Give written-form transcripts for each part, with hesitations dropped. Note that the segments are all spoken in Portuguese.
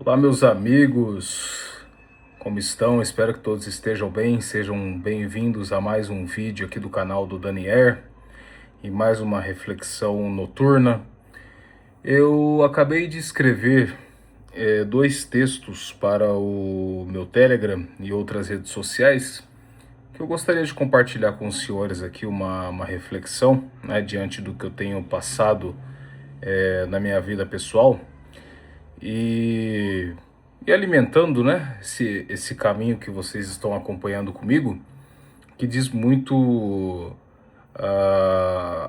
Olá, meus amigos, como estão? Espero que todos estejam bem, sejam bem-vindos a mais um vídeo aqui do canal do Daniel e mais uma reflexão noturna. Eu acabei de escrever dois textos para o meu Telegram e outras redes sociais que eu gostaria de compartilhar com os senhores aqui uma reflexão, né, diante do que eu tenho passado na minha vida pessoal. E, e alimentando, né, esse caminho que vocês estão acompanhando comigo, que diz muito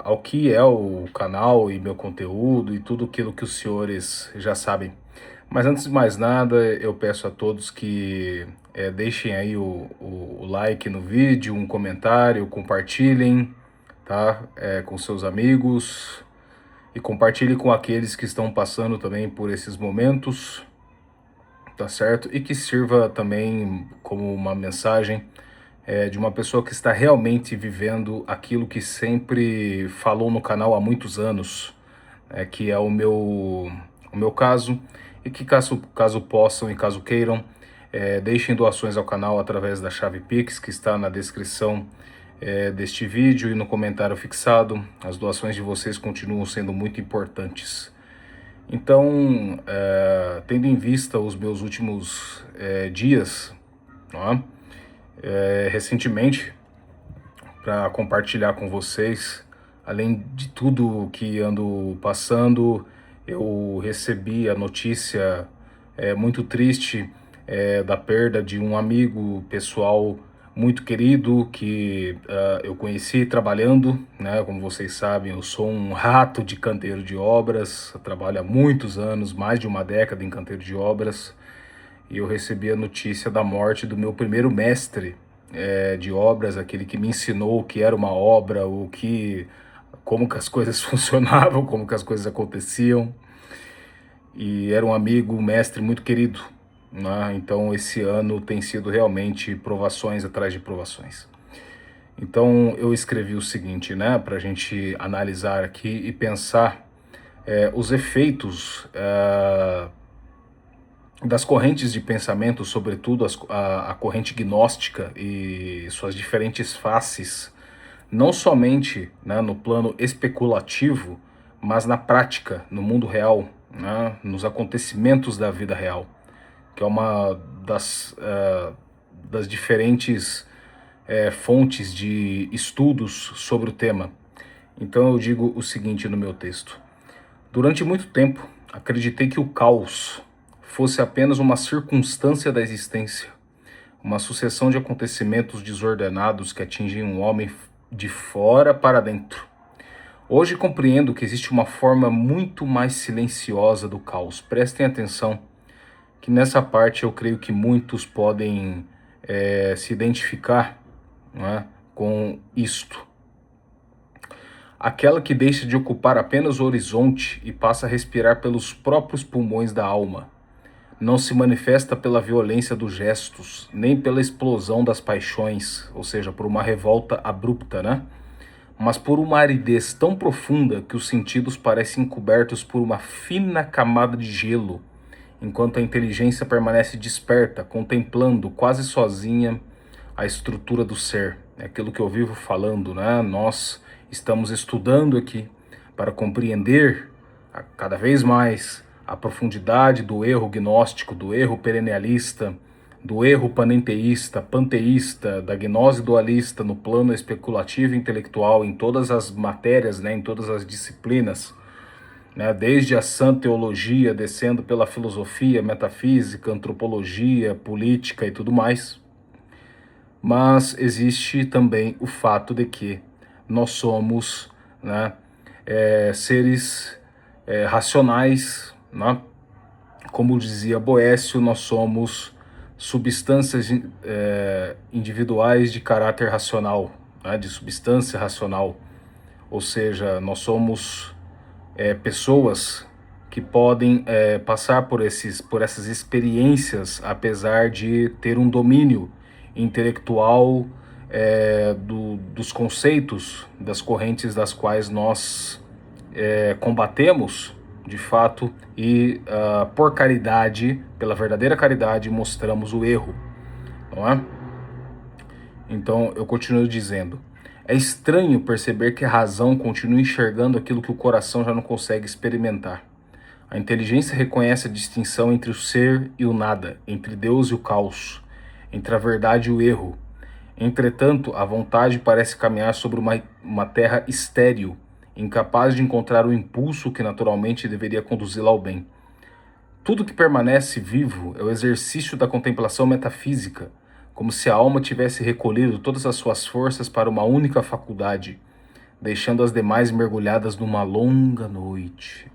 ao que é o canal e meu conteúdo e tudo aquilo que os senhores já sabem. Mas antes de mais nada, eu peço a todos que deixem aí o like no vídeo, um comentário, compartilhem, tá, com seus amigos e compartilhe com aqueles que estão passando também por esses momentos, tá certo? E que sirva também como uma mensagem de uma pessoa que está realmente vivendo aquilo que sempre falou no canal há muitos anos, que é o meu caso, e que caso possam e caso queiram, deixem doações ao canal através da chave Pix, que está na descrição deste vídeo e no comentário fixado. As doações de vocês continuam sendo muito importantes. Então, tendo em vista os meus últimos dias, não é? Recentemente, para compartilhar com vocês, além de tudo que ando passando, eu recebi a notícia muito triste da perda de um amigo pessoal muito querido que eu conheci trabalhando, né? Como vocês sabem, eu sou um rato de canteiro de obras, eu trabalho há muitos anos, mais de uma década em canteiro de obras, e eu recebi a notícia da morte do meu primeiro mestre de obras, aquele que me ensinou o que era uma obra, como que as coisas funcionavam, como que as coisas aconteciam, e era um amigo, um mestre muito querido, né? Então esse ano tem sido realmente provações atrás de provações. Então eu escrevi o seguinte, né, para a gente analisar aqui e pensar os efeitos das correntes de pensamento, sobretudo a corrente gnóstica e suas diferentes faces, não somente, né, no plano especulativo, mas na prática, no mundo real, né, nos acontecimentos da vida real, que é uma das diferentes fontes de estudos sobre o tema. Então eu digo o seguinte no meu texto: durante muito tempo, acreditei que o caos fosse apenas uma circunstância da existência, uma sucessão de acontecimentos desordenados que atingem um homem de fora para dentro. Hoje compreendo que existe uma forma muito mais silenciosa do caos. Prestem atenção, que nessa parte eu creio que muitos podem se identificar, não é, com isto. Aquela que deixa de ocupar apenas o horizonte e passa a respirar pelos próprios pulmões da alma. Não se manifesta pela violência dos gestos, nem pela explosão das paixões, ou seja, por uma revolta abrupta, né? Mas por uma aridez tão profunda que os sentidos parecem cobertos por uma fina camada de gelo, enquanto a inteligência permanece desperta, contemplando quase sozinha a estrutura do ser. É aquilo que eu vivo falando, né? Nós estamos estudando aqui para compreender cada vez mais a profundidade do erro gnóstico, do erro perennialista, do erro panenteísta, panteísta, da gnose dualista no plano especulativo e intelectual, em todas as matérias, né, em todas as disciplinas, né, desde a sã teologia, descendo pela filosofia, metafísica, antropologia, política e tudo mais. Mas existe também o fato de que nós somos, né, seres racionais, né? Como dizia Boécio, nós somos substâncias individuais de caráter racional, né, de substância racional. Ou seja, nós somos pessoas que podem passar por essas experiências, apesar de ter um domínio intelectual dos conceitos, das correntes das quais nós combatemos, de fato, e por caridade, pela verdadeira caridade, mostramos o erro, não é? Então eu continuo dizendo, é estranho perceber que a razão continua enxergando aquilo que o coração já não consegue experimentar. A inteligência reconhece a distinção entre o ser e o nada, entre Deus e o caos, entre a verdade e o erro. Entretanto, a vontade parece caminhar sobre uma terra estéril, incapaz de encontrar o impulso que naturalmente deveria conduzi-la ao bem. Tudo que permanece vivo é o exercício da contemplação metafísica, como se a alma tivesse recolhido todas as suas forças para uma única faculdade, deixando as demais mergulhadas numa longa noite.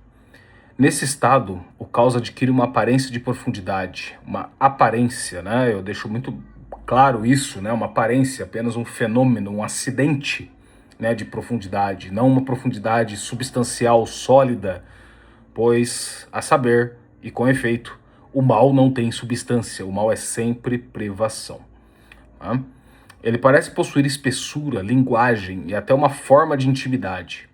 Nesse estado, o caos adquire uma aparência de profundidade, uma aparência, né? Eu deixo muito claro isso, né? Uma aparência, apenas um fenômeno, um acidente, né? De profundidade, não uma profundidade substancial, sólida, pois, a saber, e com efeito, o mal não tem substância, o mal é sempre privação. Tá? Ele parece possuir espessura, linguagem e até uma forma de intimidade.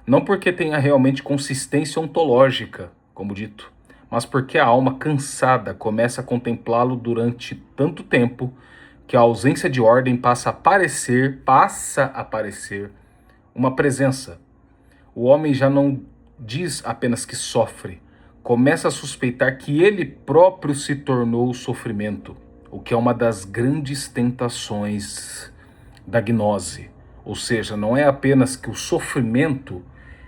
Não porque tenha realmente consistência ontológica, como dito, mas porque a alma cansada começa a contemplá-lo durante tanto tempo que a ausência de ordem passa a parecer uma presença. O homem já não diz apenas que sofre, começa a suspeitar que ele próprio se tornou o sofrimento, o que é uma das grandes tentações da gnose. Ou seja, não é apenas que o sofrimento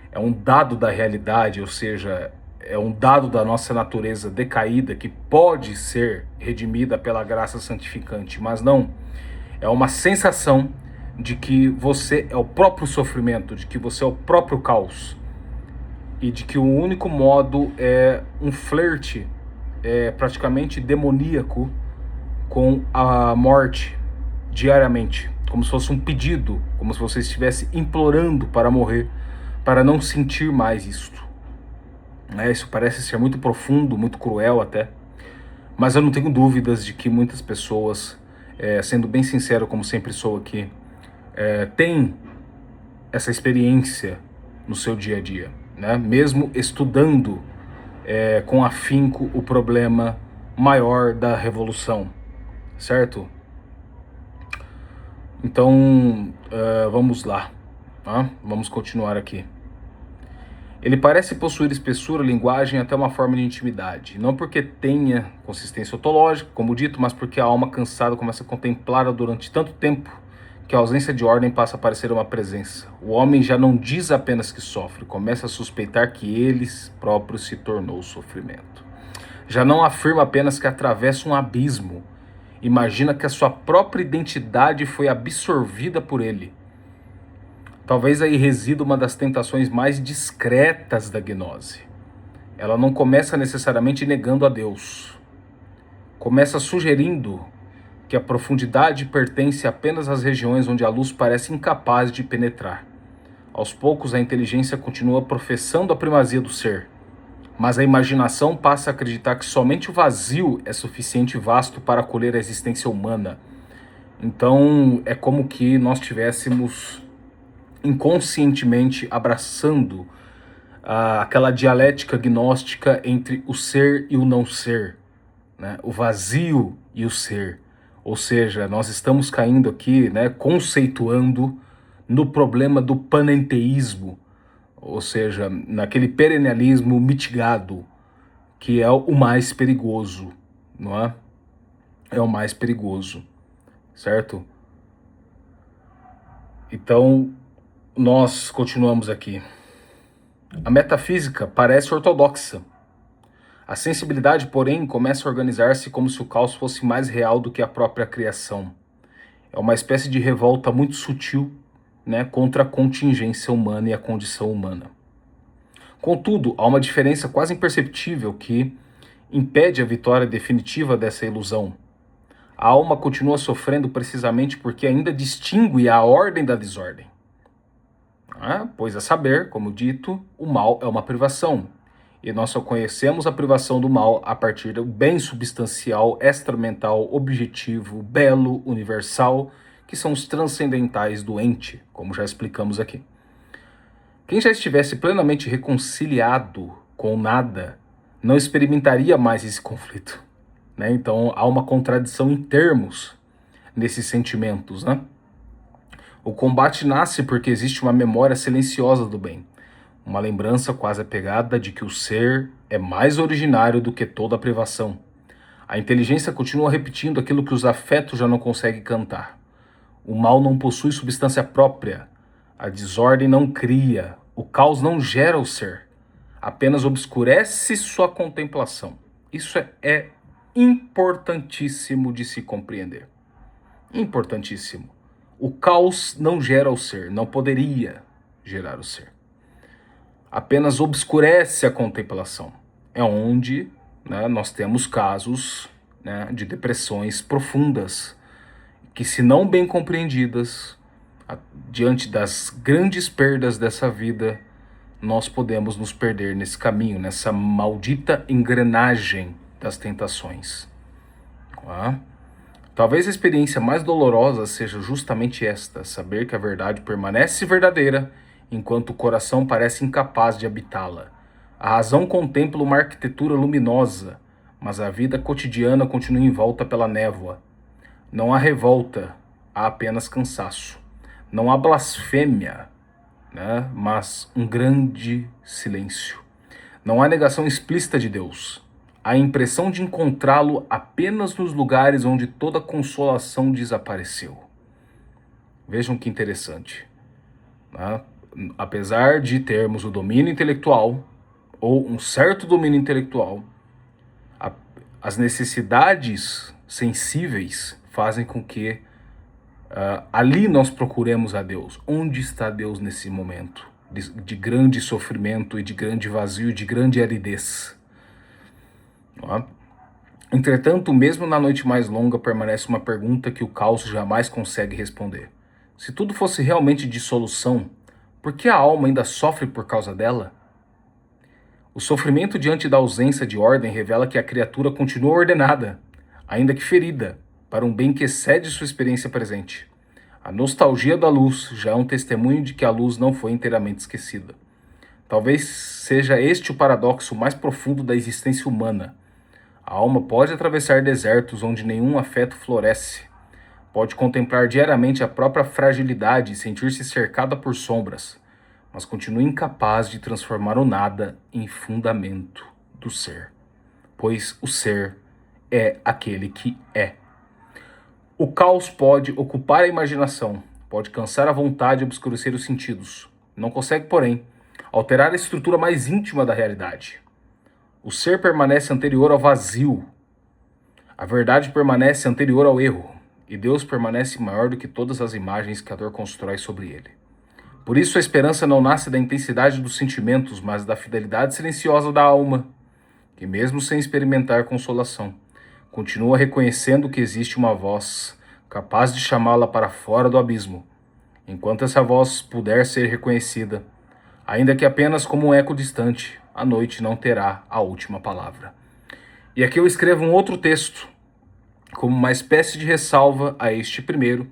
é um dado da realidade, ou seja, é um dado da nossa natureza decaída que pode ser redimida pela graça santificante, mas não, é uma sensação de que você é o próprio sofrimento, de que você é o próprio caos e de que o único modo é um flerte praticamente demoníaco com a morte diariamente, como se fosse um pedido, como se você estivesse implorando para morrer, para não sentir mais isto. Isso parece ser muito profundo, muito cruel até, mas eu não tenho dúvidas de que muitas pessoas, sendo bem sincero, como sempre sou aqui, têm essa experiência no seu dia a dia, né? Mesmo estudando com afinco o problema maior da revolução, certo? Então, vamos lá, tá? Vamos continuar aqui. Ele parece possuir espessura, linguagem e até uma forma de intimidade. Não porque tenha consistência ontológica, como dito, mas porque a alma cansada começa a contemplá-la durante tanto tempo que a ausência de ordem passa a parecer uma presença. O homem já não diz apenas que sofre, começa a suspeitar que ele próprio se tornou sofrimento. Já não afirma apenas que atravessa um abismo, imagina que a sua própria identidade foi absorvida por ele. Talvez aí resida uma das tentações mais discretas da gnose. Ela não começa necessariamente negando a Deus. Começa sugerindo que a profundidade pertence apenas às regiões onde a luz parece incapaz de penetrar. Aos poucos, a inteligência continua professando a primazia do ser, mas a imaginação passa a acreditar que somente o vazio é suficiente vasto para acolher a existência humana. Então, é como que nós tivéssemos inconscientemente abraçando aquela dialética gnóstica entre o ser e o não ser, né? O vazio e o ser. Ou seja, nós estamos caindo aqui, né, conceituando no problema do panenteísmo, ou seja, naquele perennialismo mitigado, que é o mais perigoso, não é? É o mais perigoso, certo? Então, nós continuamos aqui. A metafísica parece ortodoxa. A sensibilidade, porém, começa a organizar-se como se o caos fosse mais real do que a própria criação. É uma espécie de revolta muito sutil, né, contra a contingência humana e a condição humana. Contudo, há uma diferença quase imperceptível que impede a vitória definitiva dessa ilusão. A alma continua sofrendo precisamente porque ainda distingue a ordem da desordem. Pois a saber, como dito, o mal é uma privação. E nós só conhecemos a privação do mal a partir do bem substancial, extramental, objetivo, belo, universal, que são os transcendentais do ente, como já explicamos aqui. Quem já estivesse plenamente reconciliado com o nada, não experimentaria mais esse conflito, né? Então há uma contradição em termos nesses sentimentos, né? O combate nasce porque existe uma memória silenciosa do bem, uma lembrança quase apegada de que o ser é mais originário do que toda a privação. A inteligência continua repetindo aquilo que os afetos já não conseguem cantar. O mal não possui substância própria. A desordem não cria. O caos não gera o ser. Apenas obscurece sua contemplação. Isso é importantíssimo de se compreender. Importantíssimo. O caos não gera o ser. Não poderia gerar o ser. Apenas obscurece a contemplação. É onde, né, nós temos casos, né, de depressões profundas, que, se não bem compreendidas, diante das grandes perdas dessa vida, nós podemos nos perder nesse caminho, nessa maldita engrenagem das tentações. Tá? Talvez a experiência mais dolorosa seja justamente esta: saber que a verdade permanece verdadeira enquanto o coração parece incapaz de habitá-la. A razão contempla uma arquitetura luminosa, mas a vida cotidiana continua envolta pela névoa. Não há revolta, há apenas cansaço. Não há blasfêmia, né, mas um grande silêncio. Não há negação explícita de Deus. Há a impressão de encontrá-lo apenas nos lugares onde toda consolação desapareceu. Vejam que interessante. Né? Apesar de termos o domínio intelectual, ou um certo domínio intelectual, as necessidades sensíveis fazem com que ali nós procuremos a Deus. Onde está Deus nesse momento de grande sofrimento e de grande vazio, de grande aridez? Entretanto, mesmo na noite mais longa, permanece uma pergunta que o caos jamais consegue responder. Se tudo fosse realmente dissolução, por que a alma ainda sofre por causa dela? O sofrimento diante da ausência de ordem revela que a criatura continua ordenada, ainda que ferida, para um bem que excede sua experiência presente. A nostalgia da luz já é um testemunho de que a luz não foi inteiramente esquecida. Talvez seja este o paradoxo mais profundo da existência humana. A alma pode atravessar desertos onde nenhum afeto floresce. Pode contemplar diariamente a própria fragilidade e sentir-se cercada por sombras, mas continua incapaz de transformar o nada em fundamento do ser, pois o ser é aquele que é. O caos pode ocupar a imaginação, pode cansar a vontade e obscurecer os sentidos. Não consegue, porém, alterar a estrutura mais íntima da realidade. O ser permanece anterior ao vazio. A verdade permanece anterior ao erro. E Deus permanece maior do que todas as imagens que a dor constrói sobre ele. Por isso a esperança não nasce da intensidade dos sentimentos, mas da fidelidade silenciosa da alma, que mesmo sem experimentar consolação, continua reconhecendo que existe uma voz capaz de chamá-la para fora do abismo. Enquanto essa voz puder ser reconhecida, ainda que apenas como um eco distante, a noite não terá a última palavra. E aqui eu escrevo um outro texto, como uma espécie de ressalva a este primeiro,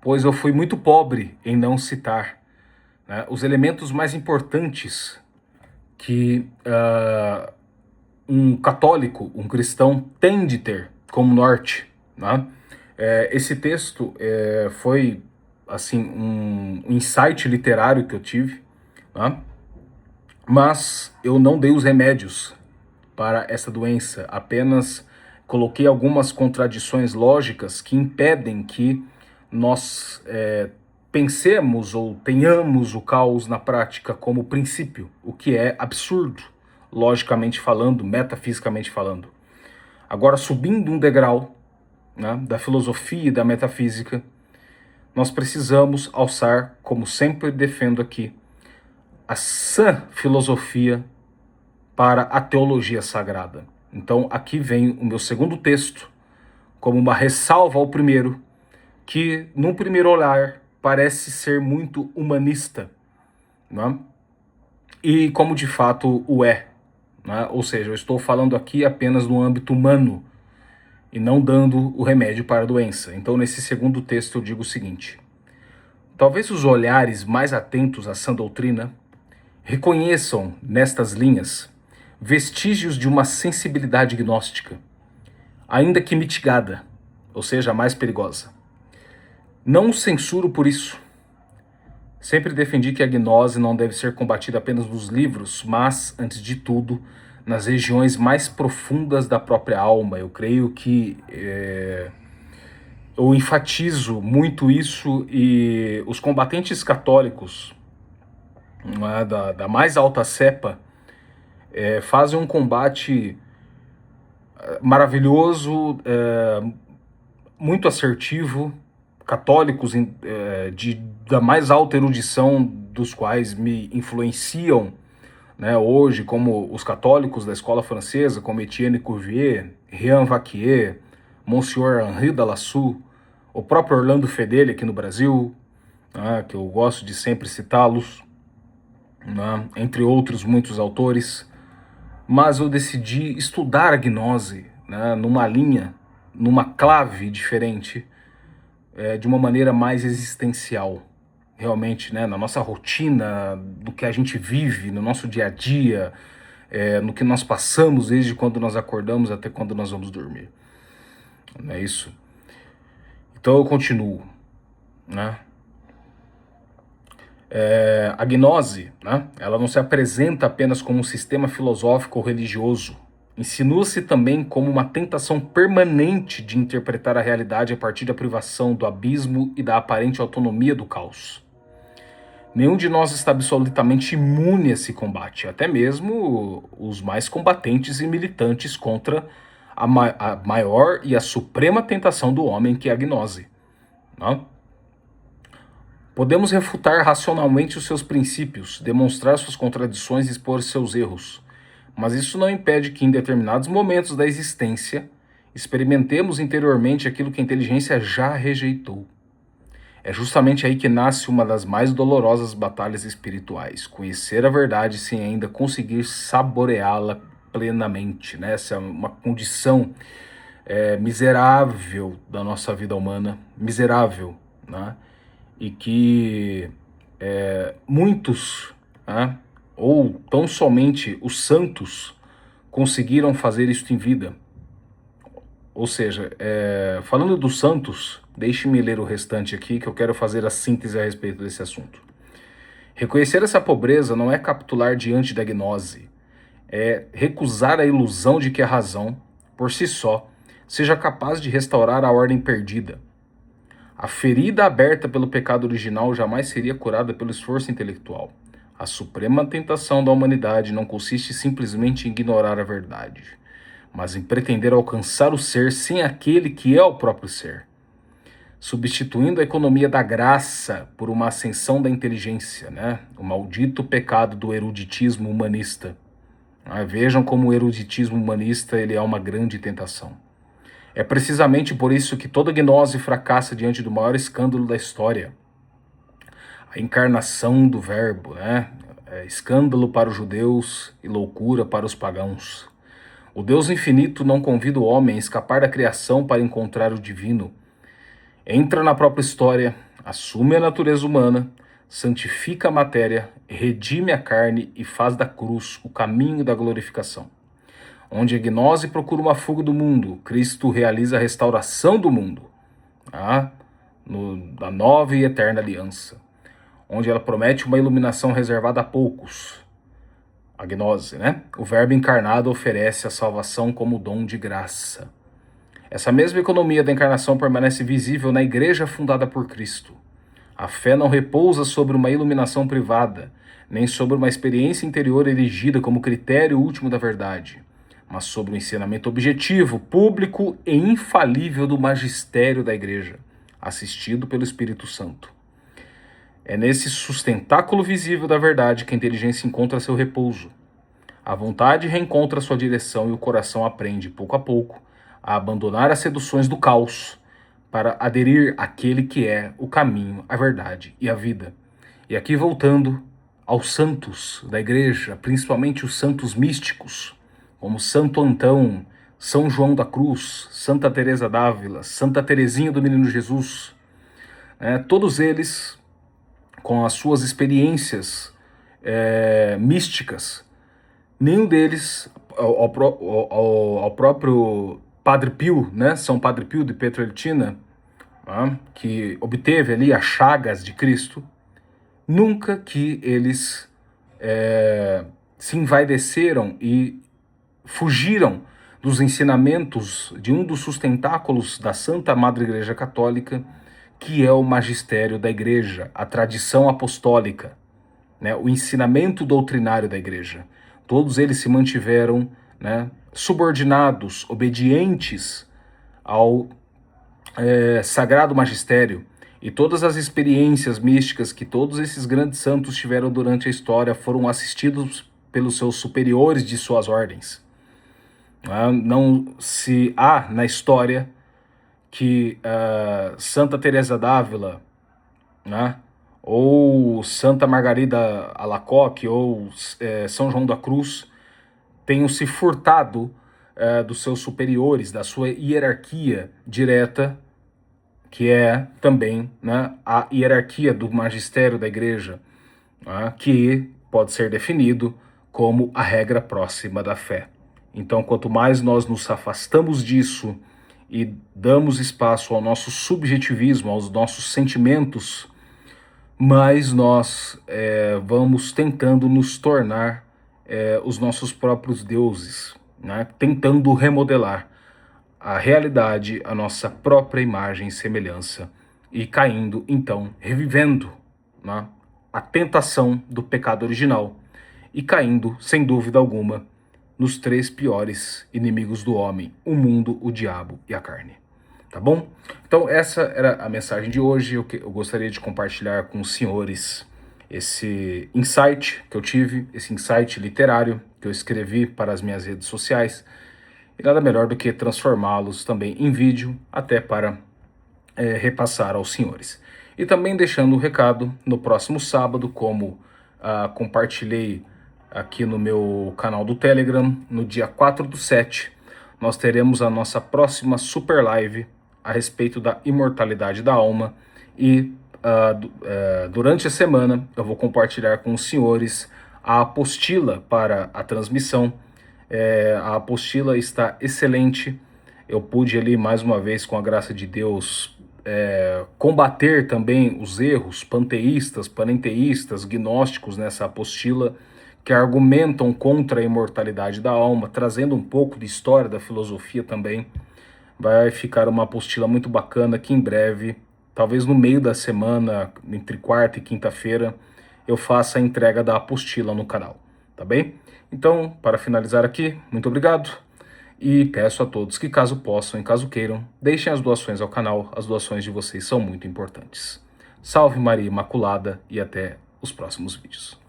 pois eu fui muito pobre em não citar, né, os elementos mais importantes que um católico, um cristão, tem de ter como norte. Né? Esse texto foi assim um insight literário que eu tive, né? Mas eu não dei os remédios para essa doença, apenas coloquei algumas contradições lógicas que impedem que nós pensemos ou tenhamos o caos na prática como princípio, o que é absurdo, logicamente falando, metafisicamente falando. Agora, subindo um degrau, né, da filosofia e da metafísica, nós precisamos alçar, como sempre defendo aqui, a sã filosofia para a teologia sagrada. Então, aqui vem o meu segundo texto, como uma ressalva ao primeiro, que, num primeiro olhar, parece ser muito humanista, né? E como de fato o é. Né? Ou seja, eu estou falando aqui apenas no âmbito humano e não dando o remédio para a doença. Então, nesse segundo texto, eu digo o seguinte: talvez os olhares mais atentos à sã doutrina reconheçam nestas linhas vestígios de uma sensibilidade gnóstica, ainda que mitigada, ou seja, a mais perigosa. Não o censuro por isso. Sempre defendi que a gnose não deve ser combatida apenas nos livros, mas, antes de tudo, nas regiões mais profundas da própria alma. Eu creio que eu enfatizo muito isso, e os combatentes católicos, não é, da mais alta cepa fazem um combate maravilhoso, muito assertivo, católicos da mais alta erudição, dos quais me influenciam, né, hoje, como os católicos da escola francesa, como Etienne Cuvier, Jean Vacquier, Monsieur Henri Dallassou, o próprio Orlando Fedeli aqui no Brasil, né, que eu gosto de sempre citá-los, né, entre outros muitos autores. Mas eu decidi estudar a gnose, né, numa linha, numa clave diferente, de uma maneira mais existencial, realmente, né, na nossa rotina, do que a gente vive, no nosso dia a dia, no que nós passamos desde quando nós acordamos até quando nós vamos dormir. Não é isso? Então eu continuo, né? A gnose, né, ela não se apresenta apenas como um sistema filosófico ou religioso. Insinua-se também como uma tentação permanente de interpretar a realidade a partir da privação, do abismo e da aparente autonomia do caos. Nenhum de nós está absolutamente imune a esse combate, até mesmo os mais combatentes e militantes contra a maior e a suprema tentação do homem, que é a gnose, não? Podemos refutar racionalmente os seus princípios, demonstrar suas contradições e expor seus erros, mas isso não impede que, em determinados momentos da existência, experimentemos interiormente aquilo que a inteligência já rejeitou. É justamente aí que nasce uma das mais dolorosas batalhas espirituais: conhecer a verdade sem ainda conseguir saboreá-la plenamente, né? Essa é uma condição miserável da nossa vida humana, miserável, né? E que muitos, né, ou tão somente os santos, conseguiram fazer isso em vida. Ou seja, falando dos santos, deixe-me ler o restante aqui, que eu quero fazer a síntese a respeito desse assunto. Reconhecer essa pobreza não é capitular diante da gnose, é recusar a ilusão de que a razão, por si só, seja capaz de restaurar a ordem perdida. A ferida aberta pelo pecado original jamais seria curada pelo esforço intelectual. A suprema tentação da humanidade não consiste simplesmente em ignorar a verdade, mas em pretender alcançar o ser sem aquele que é o próprio ser, substituindo a economia da graça por uma ascensão da inteligência, né? O maldito pecado do eruditismo humanista. Vejam como o eruditismo humanista ele é uma grande tentação. É precisamente por isso que toda gnose fracassa diante do maior escândalo da história. A encarnação do verbo, né? Escândalo para os judeus e loucura para os pagãos. O Deus infinito não convida o homem a escapar da criação para encontrar o divino. Entra na própria história, assume a natureza humana, santifica a matéria, redime a carne e faz da cruz o caminho da glorificação. Onde a gnose procura uma fuga do mundo, Cristo realiza a restauração do mundo, da nova e eterna aliança. Onde ela promete uma iluminação reservada a poucos, a gnose, né? O verbo encarnado oferece a salvação como dom de graça. Essa mesma economia da encarnação permanece visível na igreja fundada por Cristo. A fé não repousa sobre uma iluminação privada, nem sobre uma experiência interior erigida como critério último da verdade, mas sobre o ensinamento objetivo, público e infalível do magistério da igreja, assistido pelo Espírito Santo. É nesse sustentáculo visível da verdade que a inteligência encontra seu repouso. A vontade reencontra sua direção e o coração aprende, pouco a pouco, a abandonar as seduções do caos para aderir àquele que é o caminho, a verdade e a vida. E aqui voltando aos santos da igreja, principalmente os santos místicos, como Santo Antão, São João da Cruz, Santa Teresa d'Ávila, Santa Teresinha do Menino Jesus, todos eles, com as suas experiências místicas, Nenhum deles, ao próprio Padre Pio, né, São Padre Pio de Pietrelcina, que obteve ali as chagas de Cristo, nunca que eles se envaideceram e fugiram dos ensinamentos de um dos sustentáculos da Santa Madre Igreja Católica, que é o magistério da Igreja, a tradição apostólica, né, o ensinamento doutrinário da Igreja. Todos eles se mantiveram, né, subordinados, obedientes ao sagrado magistério, e todas as experiências místicas que todos esses grandes santos tiveram durante a história foram assistidos pelos seus superiores de suas ordens. Não se há na história que Santa Teresa d'Ávila, né, ou Santa Margarida Alacoque, ou São João da Cruz tenham se furtado dos seus superiores, da sua hierarquia direta, que é também, né, a hierarquia do magistério da igreja, né, que pode ser definido como a regra próxima da fé. Então, quanto mais nós nos afastamos disso e damos espaço ao nosso subjetivismo, aos nossos sentimentos, mais nós vamos tentando nos tornar os nossos próprios deuses, né, tentando remodelar a realidade, a nossa própria imagem e semelhança, e caindo, então, revivendo, né, a tentação do pecado original, e caindo, sem dúvida alguma, nos três piores inimigos do homem: o mundo, o diabo e a carne. Tá bom? Então essa era a mensagem de hoje. Eu gostaria de compartilhar com os senhores esse insight que eu tive, esse insight literário que eu escrevi para as minhas redes sociais, e nada melhor do que transformá-los também em vídeo, até para repassar aos senhores. E também deixando um recado, no próximo sábado, como compartilhei aqui no meu canal do Telegram, no dia 4/7, nós teremos a nossa próxima super live a respeito da imortalidade da alma, e durante a semana eu vou compartilhar com os senhores a apostila para a transmissão. A apostila está excelente. Eu pude ali, mais uma vez, com a graça de Deus, combater também os erros panteístas, panenteístas, gnósticos nessa apostila, que argumentam contra a imortalidade da alma, trazendo um pouco de história da filosofia também. Vai ficar uma apostila muito bacana que em breve, talvez no meio da semana, entre quarta e quinta-feira, eu faça a entrega da apostila no canal, tá bem? Então, para finalizar aqui, muito obrigado, e peço a todos que, caso possam e caso queiram, deixem as doações ao canal. As doações de vocês são muito importantes. Salve Maria Imaculada, e até os próximos vídeos.